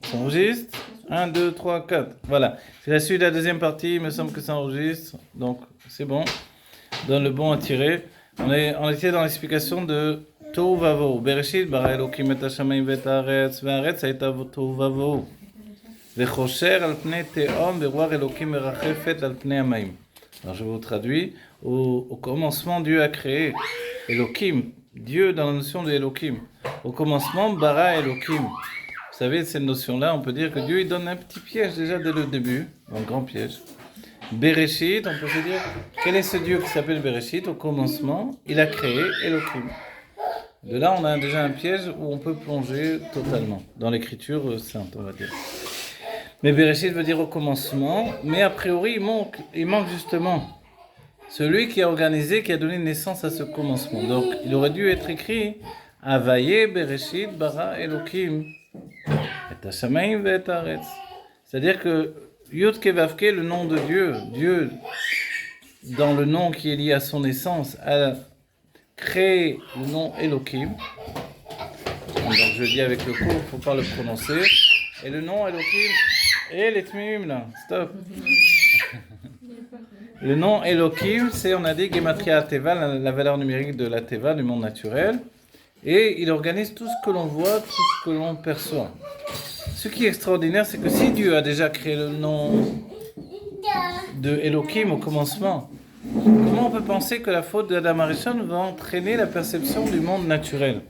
Ça enregistre. 1, 2, 3, 4. Voilà. C'est la suite de la deuxième partie. Il me semble que ça enregistre. Donc, c'est bon. Donne le bon à tirer. On était dans l'explication de Tohu Vavohu. Bereshit bara Elokim et hashamayim ve'et haaretz ve'haaretz hayta Tohu Vavohu. Vechosher al pnei tehom ve'ruach Elokim merachefet al pnei hamayim. Alors je vous traduis. Au commencement, Dieu a créé Elokim. Dieu dans la notion de Elokim. Au commencement, bara Elokim. Vous savez, cette notion-là, on peut dire que Dieu il donne un petit piège déjà dès le début, un grand piège. Bereshit, on peut se dire, quel est ce Dieu qui s'appelle Bereshit? Au commencement, il a créé Elohim. De là, on a déjà un piège où on peut plonger totalement, dans l'écriture sainte, on va dire. Mais Bereshit veut dire au commencement, mais a priori, il manque justement celui qui a organisé, qui a donné naissance à ce commencement. Donc, il aurait dû être écrit Havaye Bereshit bara Elohim. C'est-à-dire que Yud Kevavke, le nom de Dieu, Dieu, dans le nom qui est lié à son essence, a créé le nom Elohim. Donc je le dis avec le cours, il ne faut pas le prononcer. Et le nom Elohim, et les tmimim là, stop. Le nom Elohim, c'est, on a dit, Gematria Teva, la valeur numérique de la Teva, du monde naturel. Et il organise tout ce que l'on voit, tout ce que l'on perçoit. Ce qui est extraordinaire, c'est que si Dieu a déjà créé le nom de Elohim au commencement, comment on peut penser que la faute d'Adam Arishon va entraîner la perception du monde naturel,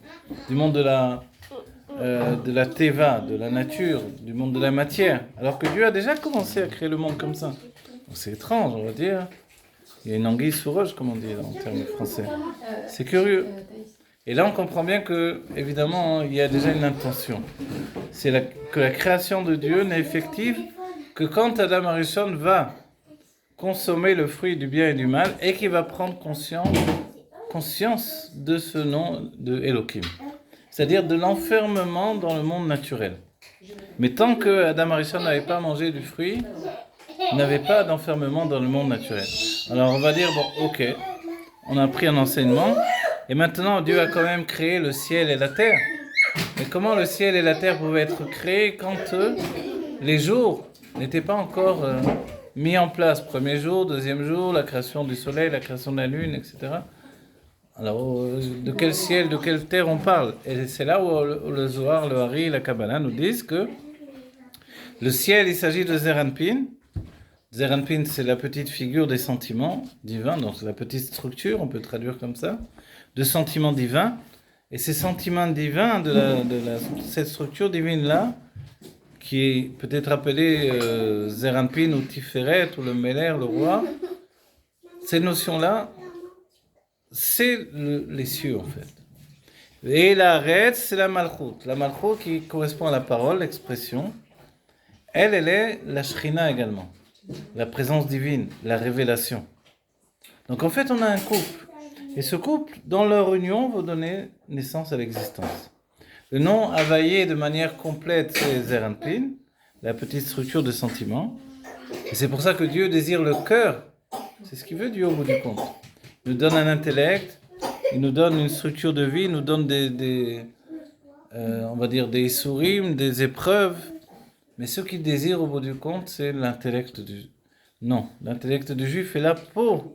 du monde de la Teva, de la nature, du monde de la matière, alors que Dieu a déjà commencé à créer le monde comme ça. Donc c'est étrange, on va dire. Il y a une anguille sous roche, comme on dit en termes français. C'est curieux. Et là, on comprend bien que, évidemment, il y a déjà une intention. C'est que la création de Dieu n'est effective que quand Adam Arishon va consommer le fruit du bien et du mal et qu'il va prendre conscience de ce nom de Elohim. C'est-à-dire de l'enfermement dans le monde naturel. Mais tant que Adam Arishon n'avait pas mangé du fruit, il n'avait pas d'enfermement dans le monde naturel. Alors on va dire, bon, ok, on a pris un enseignement. Et maintenant, Dieu a quand même créé le ciel et la terre. Mais comment le ciel et la terre pouvaient être créés quand les jours n'étaient pas encore mis en place? Premier jour, deuxième jour, la création du soleil, la création de la lune, etc. Alors, de quel ciel, de quelle terre on parle? Et c'est là où le Zohar, le Hari et la Kabbalah nous disent que le ciel, il s'agit de Zeranpin. Zeranpin, c'est la petite figure des sentiments divins, donc c'est la petite structure, on peut traduire comme ça, de sentiments divins. Et ces sentiments divins cette structure divine-là, qui est peut-être appelée Zeranpin ou Tiferet ou le Meler, le roi, ces notions-là, c'est les cieux en fait. Et la Haaretz, c'est la Malchut. La Malchut qui correspond à la parole, l'expression, elle est la Shrina également. La présence divine, la révélation. Donc en fait, on a un couple. Et ce couple, dans leur union, va donner naissance à l'existence. Le nom Havaye de manière complète, c'est Zeranpin, la petite structure de sentiment. Et c'est pour ça que Dieu désire le cœur. C'est ce qu'il veut Dieu au bout du compte. Il nous donne un intellect, il nous donne une structure de vie, il nous donne on va dire des sourim, des épreuves. Mais ce qu'il désire au bout du compte, c'est l'intellect du... Non, l'intellect du juif est là pour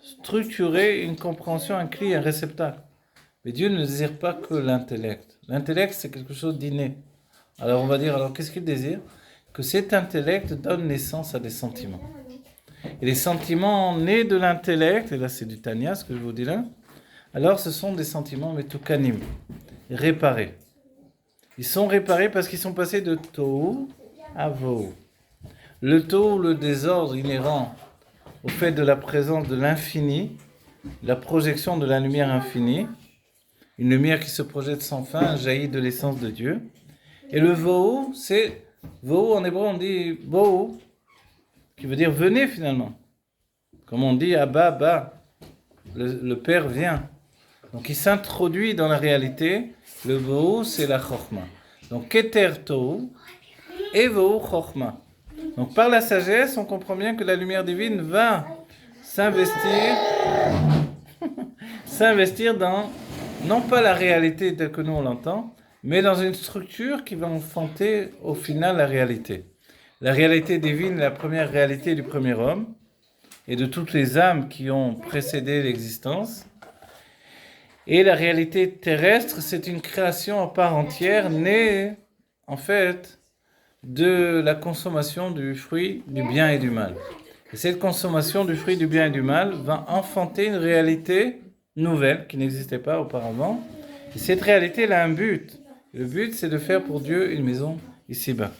structurer une compréhension, un cli, un réceptacle. Mais Dieu ne désire pas que l'intellect. L'intellect, c'est quelque chose d'inné. Alors on va dire, alors qu'est-ce qu'il désire? Que cet intellect donne naissance à des sentiments. Et les sentiments nés de l'intellect, et là c'est du Tanya, ce que je vous dis là, alors ce sont des sentiments metukanim, réparés. Ils sont réparés parce qu'ils sont passés de Tohu à Vohu. Le Tohu, le désordre inhérent au fait de la présence de l'infini, la projection de la lumière infinie, une lumière qui se projette sans fin, jaillit de l'essence de Dieu. Et le Vohu, c'est, Vohu en hébreu on dit Bohu, qui veut dire venez finalement. Comme on dit Abba, Abba, le Père vient. Donc il s'introduit dans la réalité. Le Vohu, c'est la Chokhma. Donc Keter Tohu et Vohu Chokhma. Donc par la sagesse, on comprend bien que la lumière divine va s'investir dans, non pas la réalité telle que nous on l'entend, mais dans une structure qui va enfanter au final la réalité. La réalité divine, la première réalité du premier homme, et de toutes les âmes qui ont précédé l'existence. Et la réalité terrestre, c'est une création à part entière, née, en fait, de la consommation du fruit du bien et du mal. Et cette consommation du fruit du bien et du mal va enfanter une réalité nouvelle qui n'existait pas auparavant. Et cette réalité, elle a un but. Le but, c'est de faire pour Dieu une maison ici-bas.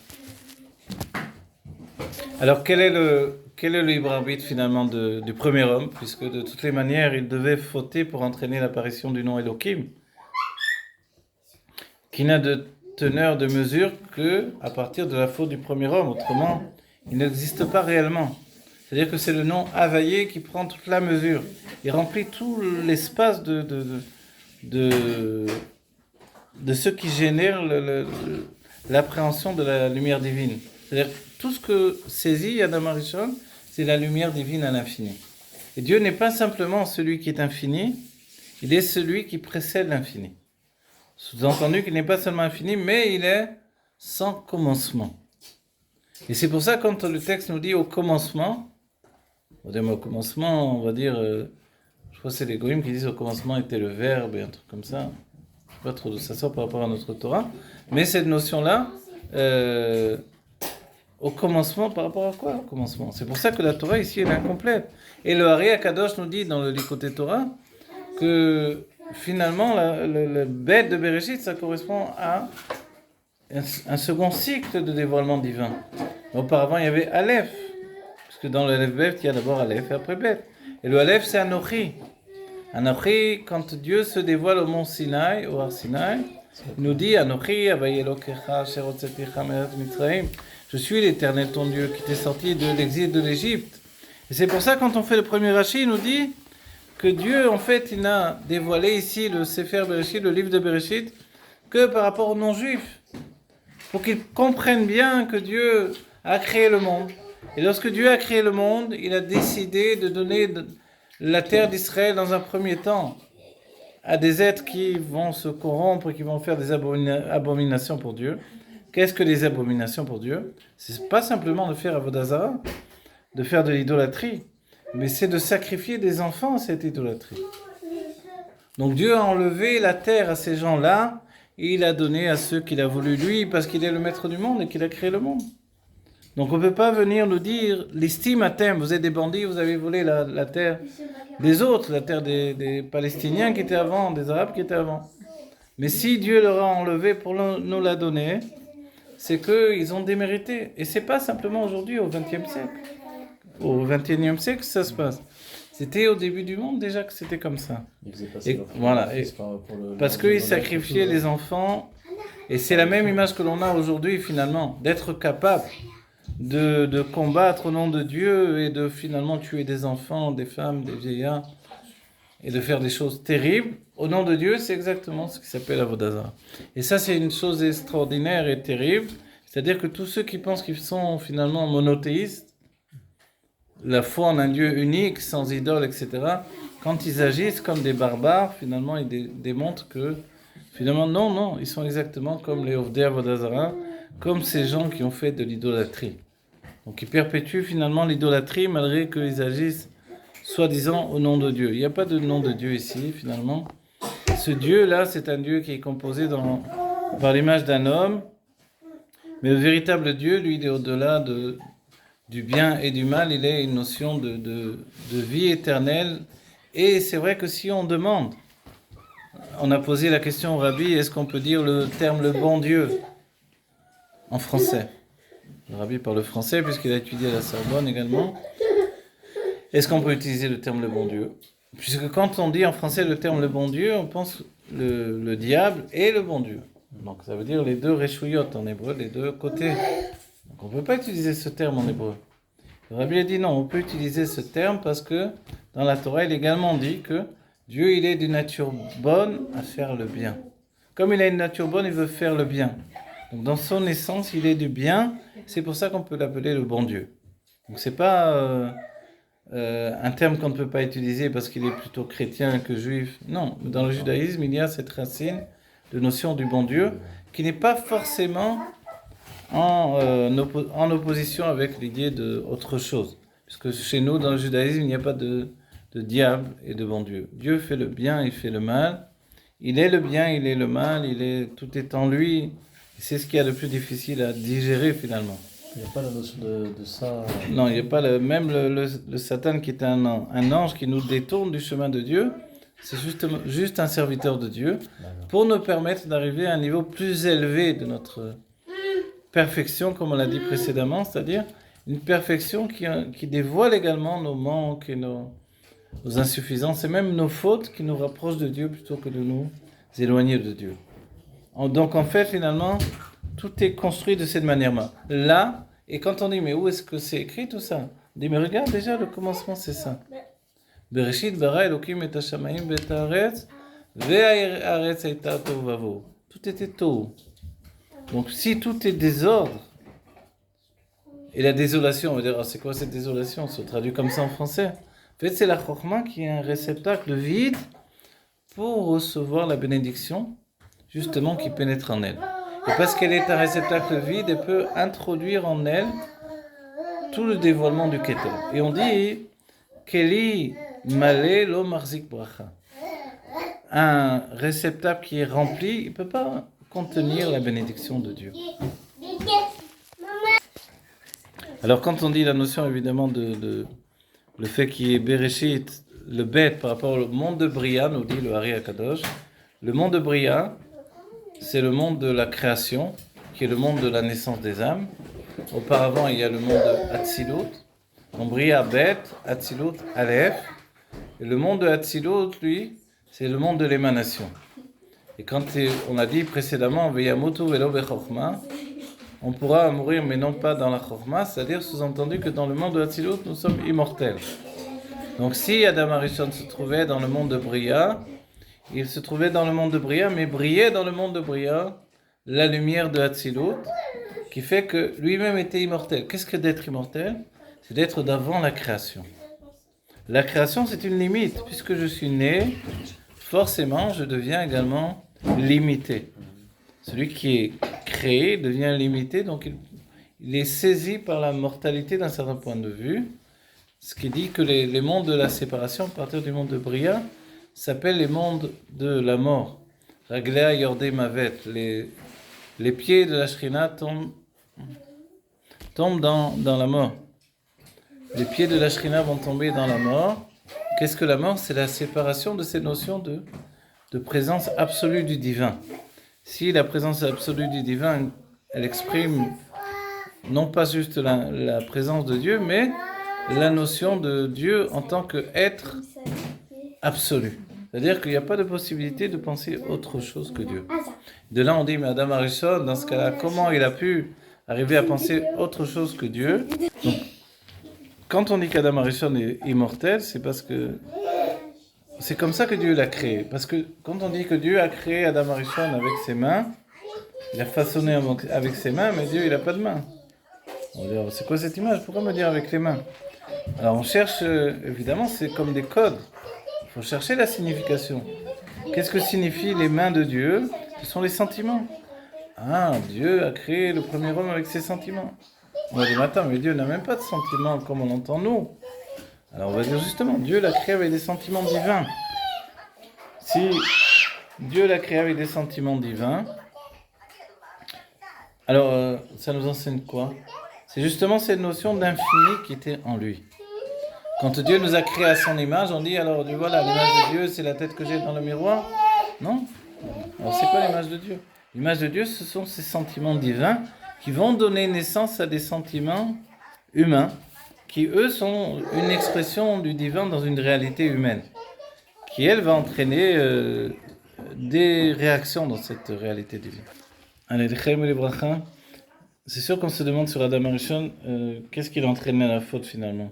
Alors, quel est le libre arbitre finalement du premier homme, puisque de toutes les manières, il devait fauter pour entraîner l'apparition du nom Elohim, qui n'a de teneur de mesure que à partir de la faute du premier homme. Autrement, il n'existe pas réellement. C'est-à-dire que c'est le nom Havaïe qui prend toute la mesure. Il remplit tout l'espace de ce qui génère l'appréhension de la lumière divine. C'est-à-dire tout ce que saisit Adam Arishon, c'est la lumière divine à l'infini. Et Dieu n'est pas simplement celui qui est infini, il est celui qui précède l'infini. Sous-entendu qu'il n'est pas seulement infini, mais il est sans commencement. Et c'est pour ça quand le texte nous dit au commencement, on va dire, je crois que c'est les Goïms qui disent au commencement était le verbe et un truc comme ça. Je ne sais pas trop d'où ça sort par rapport à notre Torah, mais cette notion-là, au commencement, par rapport à quoi au commencement? C'est pour ça que la Torah ici elle est incomplète. Et le Hari Akadosh nous dit dans le Likutei Torah que finalement le bête de Bereshit ça correspond à un second cycle de dévoilement divin. Auparavant il y avait Aleph, parce que dans le Aleph Bet il y a d'abord Aleph et après Bet. Et le Aleph c'est Anochi. Anochi, quand Dieu se dévoile au mont Sinaï, au Har Sinaï, il nous dit Anochi Havaïe Elokecha Asher Hotzeticha Me'eretz Mitzrayim. Je suis l'Éternel ton Dieu qui t'est sorti de l'exil de l'Égypte. Et c'est pour ça quand on fait le premier Rashi, il nous dit que Dieu, en fait, il n'a dévoilé ici le Sefer Bereshit, le livre de Bereshit, que par rapport aux non-juifs. Pour qu'ils comprennent bien que Dieu a créé le monde. Et lorsque Dieu a créé le monde, il a décidé de donner la terre d'Israël dans un premier temps à des êtres qui vont se corrompre, qui vont faire des abominations pour Dieu. Qu'est-ce que les abominations pour Dieu? C'est pas simplement de faire Avodah Zarah, de faire de l'idolâtrie, mais c'est de sacrifier des enfants à cette idolâtrie. Donc Dieu a enlevé la terre à ces gens-là, et il a donné à ceux qu'il a voulu lui, parce qu'il est le maître du monde et qu'il a créé le monde. Donc on ne peut pas venir nous dire, l'estime à thème, vous êtes des bandits, vous avez volé la terre des autres, la terre des Palestiniens qui étaient avant, des Arabes qui étaient avant. Mais si Dieu leur a enlevé pour nous la donner, c'est qu'ils ont démérité. Et ce n'est pas simplement aujourd'hui, au XXe siècle. Au XXIe siècle, ça se passe. C'était au début du monde déjà que c'était comme ça. Parce qu'ils sacrifiaient les enfants. Et c'est la même image que l'on a aujourd'hui finalement. D'être capable de combattre au nom de Dieu et de finalement tuer des enfants, des femmes, des vieillards. Et de faire des choses terribles. Au nom de Dieu, c'est exactement ce qui s'appelle Avodah Zarah. Et ça, c'est une chose extraordinaire et terrible. C'est-à-dire que tous ceux qui pensent qu'ils sont finalement monothéistes, la foi en un Dieu unique, sans idole, etc., quand ils agissent comme des barbares, finalement, ils démontrent que, finalement, non, ils sont exactement comme les Ovdei Avodah Zarah, comme ces gens qui ont fait de l'idolâtrie. Donc, ils perpétuent finalement l'idolâtrie malgré qu'ils agissent soi-disant au nom de Dieu. Il n'y a pas de nom de Dieu ici, finalement. Ce Dieu-là, c'est un Dieu qui est composé par l'image d'un homme. Mais le véritable Dieu, lui, il est au-delà du bien et du mal. Il est une notion de vie éternelle. Et c'est vrai que si on demande, on a posé la question au Rabbi, est-ce qu'on peut dire le terme « le bon Dieu » en français? Le Rabbi parle français puisqu'il a étudié à la Sorbonne également. Est-ce qu'on peut utiliser le terme « le bon Dieu » ? Puisque quand on dit en français le terme « le bon Dieu », on pense le diable et le bon Dieu. Donc ça veut dire les deux réchouillottes en hébreu, les deux côtés. Donc on ne peut pas utiliser ce terme en hébreu. Le Rabbi a dit non, on peut utiliser ce terme parce que dans la Torah, il est également dit que Dieu, il est d'une nature bonne à faire le bien. Comme il a une nature bonne, il veut faire le bien. Donc dans son essence, il est du bien. C'est pour ça qu'on peut l'appeler le bon Dieu. Donc c'est pas un terme qu'on ne peut pas utiliser parce qu'il est plutôt chrétien que juif. Non, dans le judaïsme, il y a cette racine de notion du bon Dieu qui n'est pas forcément en opposition avec l'idée d'autre chose. Puisque chez nous, dans le judaïsme, il n'y a pas de diable et de bon Dieu. Dieu fait le bien, il fait le mal. Il est le bien, il est le mal, tout est en lui. C'est ce qu'il y a de plus difficile à digérer finalement. Il n'y a pas la notion de ça. Non, il n'y a pas même le Satan qui est un ange qui nous détourne du chemin de Dieu. C'est juste un serviteur de Dieu pour nous permettre d'arriver à un niveau plus élevé de notre perfection, comme on l'a dit précédemment, c'est-à-dire une perfection qui dévoile également nos manques et nos insuffisances et même nos fautes qui nous rapprochent de Dieu plutôt que de nous éloigner de Dieu. Donc en fait, finalement, tout est construit de cette manière-là. Là, et quand on dit, mais où est-ce que c'est écrit tout ça? On dit, mais regarde déjà, le commencement, c'est ça. Bereshit bara Elokim et hashamayim ve'et haaretz ve'haaretz hayta tohu vavohu. Tout était tohu. Donc si tout est désordre, et la désolation, on va dire, c'est quoi cette désolation? Se traduit comme ça en français. En fait, c'est la chokhma qui est un réceptacle vide pour recevoir la bénédiction, justement, qui pénètre en elle. Et parce qu'elle est un réceptacle vide, elle peut introduire en elle tout le dévoilement du Keter. Et on dit, Keli malé lo marzik bracha. Un réceptacle qui est rempli, il ne peut pas contenir la bénédiction de Dieu. Alors quand on dit la notion évidemment de le fait qu'il y ait Bereshit, le bête par rapport au monde de Bria, nous dit le Hari Akadosh, le monde de Bria, c'est le monde de la création, qui est le monde de la naissance des âmes. Auparavant, il y a le monde de Hatzilut, donc Bria, bête, Hatzilut, Aleph. Et le monde de Hatzilut, lui, c'est le monde de l'émanation. Et quand on a dit précédemment, Veyamutu velo bechokma, on pourra mourir, mais non pas dans la chokma, c'est-à-dire sous-entendu que dans le monde de Hatzilut, nous sommes immortels. Donc si Adam Arishon se trouvait dans le monde de Bria, il se trouvait dans le monde de Bria, mais brillait dans le monde de Bria la lumière de Hatzilut, qui fait que lui-même était immortel. Qu'est-ce que d'être immortel? C'est d'être d'avant la création. La création, c'est une limite. Puisque je suis né, forcément, je deviens également limité. Celui qui est créé devient limité, donc il est saisi par la mortalité d'un certain point de vue. Ce qui dit que les mondes de la séparation, à partir du monde de Bria, s'appellent les mondes de la mort. Raglea Yordé Mavet, les pieds de la Shrina tombent dans la mort. Les pieds de la Shrina vont tomber dans la mort. Qu'est-ce que la mort? C'est la séparation de ces notions de présence absolue du divin. Si la présence absolue du divin, elle exprime non pas juste la présence de Dieu, mais la notion de Dieu en tant qu'être absolu. C'est-à-dire qu'il n'y a pas de possibilité de penser autre chose que Dieu. De là, on dit, mais Adam Arishon, dans ce cas-là, comment il a pu arriver à penser autre chose que Dieu? Donc, quand on dit qu'Adam Arishon est immortel, c'est parce que c'est comme ça que Dieu l'a créé. Parce que quand on dit que Dieu a créé Adam Arishon avec ses mains, il a façonné avec ses mains, mais Dieu, il n'a pas de mains. On va dire, c'est quoi cette image? Pourquoi me dire avec les mains? Alors on cherche, évidemment, c'est comme des codes. Il faut chercher la signification. Qu'est-ce que signifient les mains de Dieu? Ce sont les sentiments. Ah, Dieu a créé le premier homme avec ses sentiments. On va dire, attends, mais Dieu n'a même pas de sentiments comme on l'entend nous. Alors on va dire justement, Dieu l'a créé avec des sentiments divins. Si Dieu l'a créé avec des sentiments divins, alors ça nous enseigne quoi? C'est justement cette notion d'infini qui était en lui. Quand Dieu nous a créés à son image, on dit alors, voilà, l'image de Dieu, c'est la tête que j'ai dans le miroir. Non? Alors c'est quoi l'image de Dieu? L'image de Dieu, ce sont ces sentiments divins qui vont donner naissance à des sentiments humains, qui eux sont une expression du divin dans une réalité humaine, qui elle va entraîner des réactions dans cette réalité divine. Allez, les brachas. C'est sûr qu'on se demande sur Adam Arishon, qu'est-ce qui l'a entraîné à la faute finalement?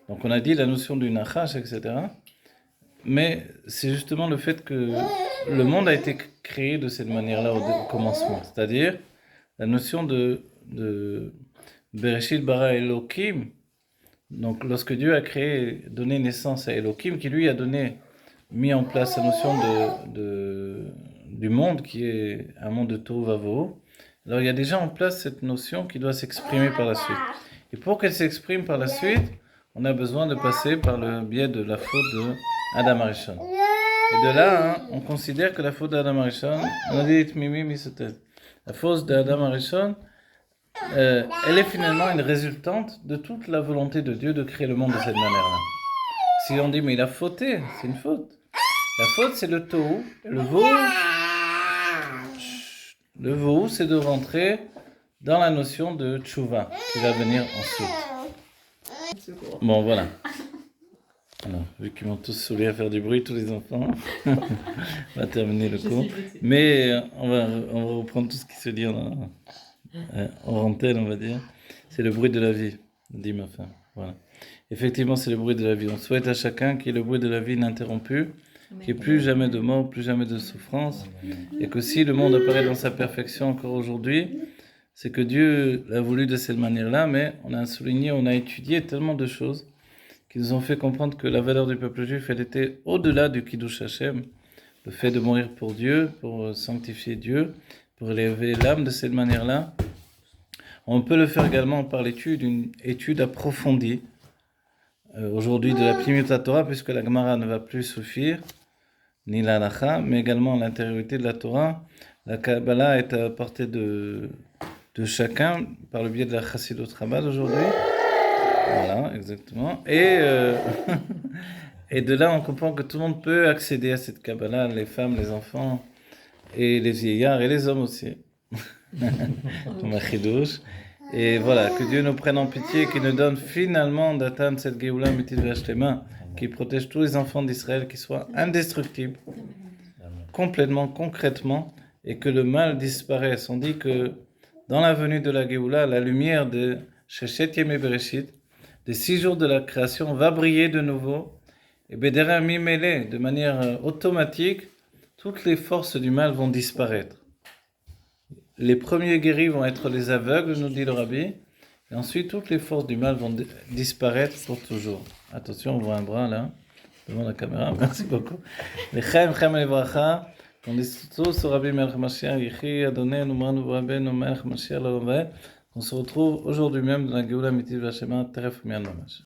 Donc on a dit la notion du nachash, etc. Mais c'est justement le fait que le monde a été créé de cette manière-là au commencement. C'est-à-dire la notion de Bereshit bara Elokim. Donc lorsque Dieu a créé, donné naissance à Elokim, qui lui a mis en place la notion de du monde qui est un monde de Tohu Vavohu. Alors il y a déjà en place cette notion qui doit s'exprimer par la suite. Et pour qu'elle s'exprime par la suite, on a besoin de passer par le biais de la faute de Adam Arishon. Et de là, on considère que la faute d'Adam Arishon, on a dit Mimi Misotel. La faute d'Adam Arishon, elle est finalement une résultante de toute la volonté de Dieu de créer le monde de cette manière-là. Si on dit mais il a fauté, c'est une faute. La faute, c'est le tohu. Le vohu, c'est de rentrer dans la notion de tchouva, qui va venir ensuite. Bon, voilà. Alors, vu qu'ils m'ont tous saoulé à faire du bruit, tous les enfants, on va terminer le cours. Mais on va reprendre tout ce qui se dit en antenne, on va dire. C'est le bruit de la vie, dit ma femme. Voilà. Effectivement, c'est le bruit de la vie. On souhaite à chacun qu'il y ait le bruit de la vie ininterrompu, qu'il n'y ait plus jamais de mort, plus jamais de souffrance, et que si le monde apparaît dans sa perfection encore aujourd'hui, c'est que Dieu l'a voulu de cette manière-là, mais on a souligné, on a étudié tellement de choses qui nous ont fait comprendre que la valeur du peuple juif, elle était au-delà du Kiddush Hashem, le fait de mourir pour Dieu, pour sanctifier Dieu, pour élever l'âme de cette manière-là. On peut le faire également par l'étude, une étude approfondie, aujourd'hui de la Pnimiut Torah, puisque la Gemara ne va plus suffire, ni la Halacha, mais également l'intériorité de la Torah. La Kabbalah est à portée de chacun par le biais de la Chassidut Chabad aujourd'hui. Voilà, exactement. Et de là, on comprend que tout le monde peut accéder à cette Kabbalah, les femmes, les enfants, et les vieillards, et les hommes aussi. Comme un chidouche. Et voilà, que Dieu nous prenne en pitié, qu'il nous donne finalement d'atteindre cette Géoula Mitzvah Vashlema, qui protège tous les enfants d'Israël, qui soient indestructibles, complètement, concrètement, et que le mal disparaisse. On dit que dans la venue de la Géoula, la lumière de Shechet Yemei Bereshit, des 6 jours de la création, va briller de nouveau, et Bedera Mimele, de manière automatique, toutes les forces du mal vont disparaître. Les premiers guéris vont être les aveugles, nous dit le Rabbi, et ensuite toutes les forces du mal vont disparaître pour toujours. Attention, on voit un bras là, devant la caméra, merci beaucoup. L'Echaim Chem Levracha, on dit tous au Rabbi Melech Mashiach, Yechi Adonai, Numranu Rabbeinu Melech Mashiach L'Olaved. On se retrouve aujourd'hui même dans la Géoula Mitzvah Shema, Teref Mian Mamash.